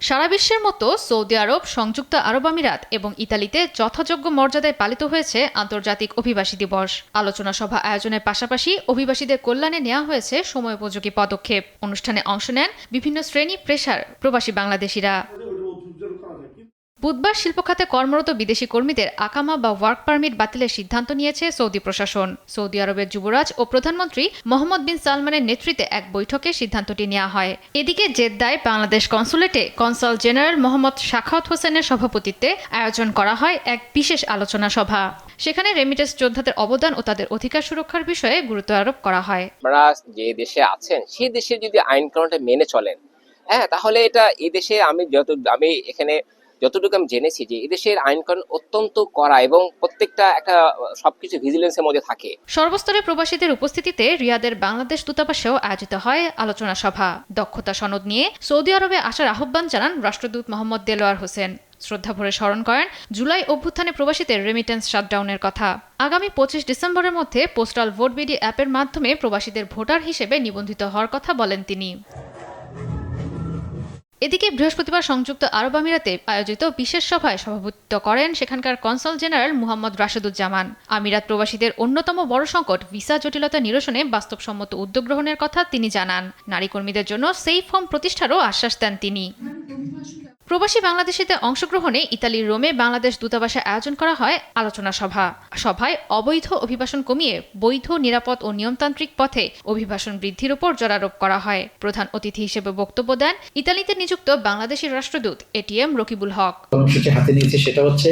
সারা বিশ্বের মতো সৌদি আরব, সংযুক্ত আরব আমিরাত এবং ইতালিতে যথাযোগ্য মর্যাদায় পালিত হয়েছে আন্তর্জাতিক অভিবাসী দিবস। আলোচনা সভা আয়োজনের পাশাপাশি অভিবাসীদের কল্যাণে নেওয়া হয়েছে সময়োপযোগী পদক্ষেপ। অনুষ্ঠানে অংশ নেন বিভিন্ন শ্রেণী পেশার প্রবাসী বাংলাদেশিরা। বুধবার শিল্প খাতে কর্মরত বিদেশি কর্মীদের আকামা বা ওয়ার্ক পারমিট বাতিলের সিদ্ধান্ত নিয়েছে সৌদি প্রশাসন। সৌদি আরবের যুবরাজ ও প্রধানমন্ত্রী মোহাম্মদ বিন সালমানের নেতৃত্বে এক বৈঠকে সিদ্ধান্তটি নেওয়া হয়। এদিকে জেদ্দায় বাংলাদেশ কনসুলেটে কনসাল জেনারেল মোহাম্মদ শাখাওয়াত হোসেনের সভাপতিত্বে আয়োজন করা হয় এক বিশেষ আলোচনা সভা। সেখানে রেমিটেন্স যোদ্ধাদের অবদান ও তাদের অধিকার সুরক্ষার বিষয়ে গুরুত্ব আরোপ করা হয়। আপনারা যে দেশে আছেন সেই দেশের যদি আইন কানুনটা মেনে চলেন, তাহলে এটা এই দেশে আমি এখানে যতটুকু আমি জেনেছি যে এদেশের আইন কানুন অত্যন্ত কড়া এবং প্রত্যেকটা একটা সবকিছু ভিজিলেন্সের মধ্যে থাকে। সর্বস্তরে প্রবাসীদের উপস্থিতিতে রিয়াদের বাংলাদেশ দূতাবাসেও আয়োজিত হয় আলোচনা সভা। দক্ষতা সনদ নিয়ে সৌদি আরবে আসার আহ্বান জানান রাষ্ট্রদূত মোহাম্মদ দেলোয়ার হোসেন। শ্রদ্ধাভরে স্মরণ করেন জুলাই অভ্যুত্থানে প্রবাসীদের রেমিটেন্স শাটডাউনের কথা। আগামী 25 ডিসেম্বরের মধ্যে পোস্টাল ভোট বিডি অ্যাপের মাধ্যমে প্রবাসীদের ভোটার হিসেবে নিবন্ধিত হওয়ার কথা বলেন তিনি। এদিকে বৃহস্পতিবার সংযুক্ত আরব আমিরাতে আয়োজিত বিশেষ সভায় সভাপতিত্ব করেন সেখানকার কনসাল জেনারেল মুহাম্মদ রাশেদুজ্জামান। আমিরাত প্রবাসীদের অন্যতম বড় সংকট ভিসা জটিলতা নিরসনে বাস্তবসম্মত উদ্যোগ গ্রহণের কথা তিনি জানান। নারী কর্মীদের জন্য সেফ হোম প্রতিষ্ঠারও আশ্বাস দেন তিনি। প্রবাসী বাংলাদেশিদের অংশগ্রহণে ইতালির রোমে বাংলাদেশ দূতাবাসে আয়োজন করা হয় আলোচনা সভায় অবৈধ অভিবাসন কমিয়ে বৈধ, নিরাপদ ও নিয়মতান্ত্রিক পথে অভিবাসন বৃদ্ধির উপর জোরারোপ করা হয়। প্রধান অতিথি হিসেবে বক্তব্য দেন ইতালিতে নিযুক্ত বাংলাদেশি রাষ্ট্রদূত এটিএম রকিবুল হক। কর্মসূচি হাতে নিয়েছে সেটা হচ্ছে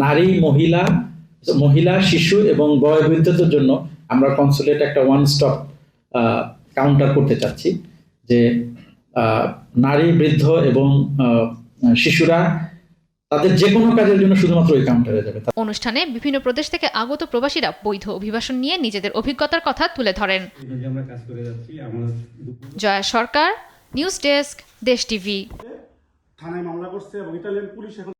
নারী, মহিলা, শিশু এবং বয়োবৃদ্ধদের জন্য আমরা কনসুলেট একটা ওয়ান স্টপ কাউন্টার করতে চাচ্ছি, যে নারী, বৃদ্ধ এবং শিশুরা তাদের যে কোনো কাজের জন্য শুধুমাত্র ওই কাউন্টারে যাবে। অনুষ্ঠানে বিভিন্ন প্রদেশ থেকে আগত প্রবাসীরা বৈধ অভিবাসন নিয়ে নিজেদের অভিজ্ঞতার কথা তুলে ধরেন। জয়া সরকার, নিউজ ডেস্ক, দেশ টিভি। থানায় মামলা করছে এবং ইতালিয়ান পুলিশ এখন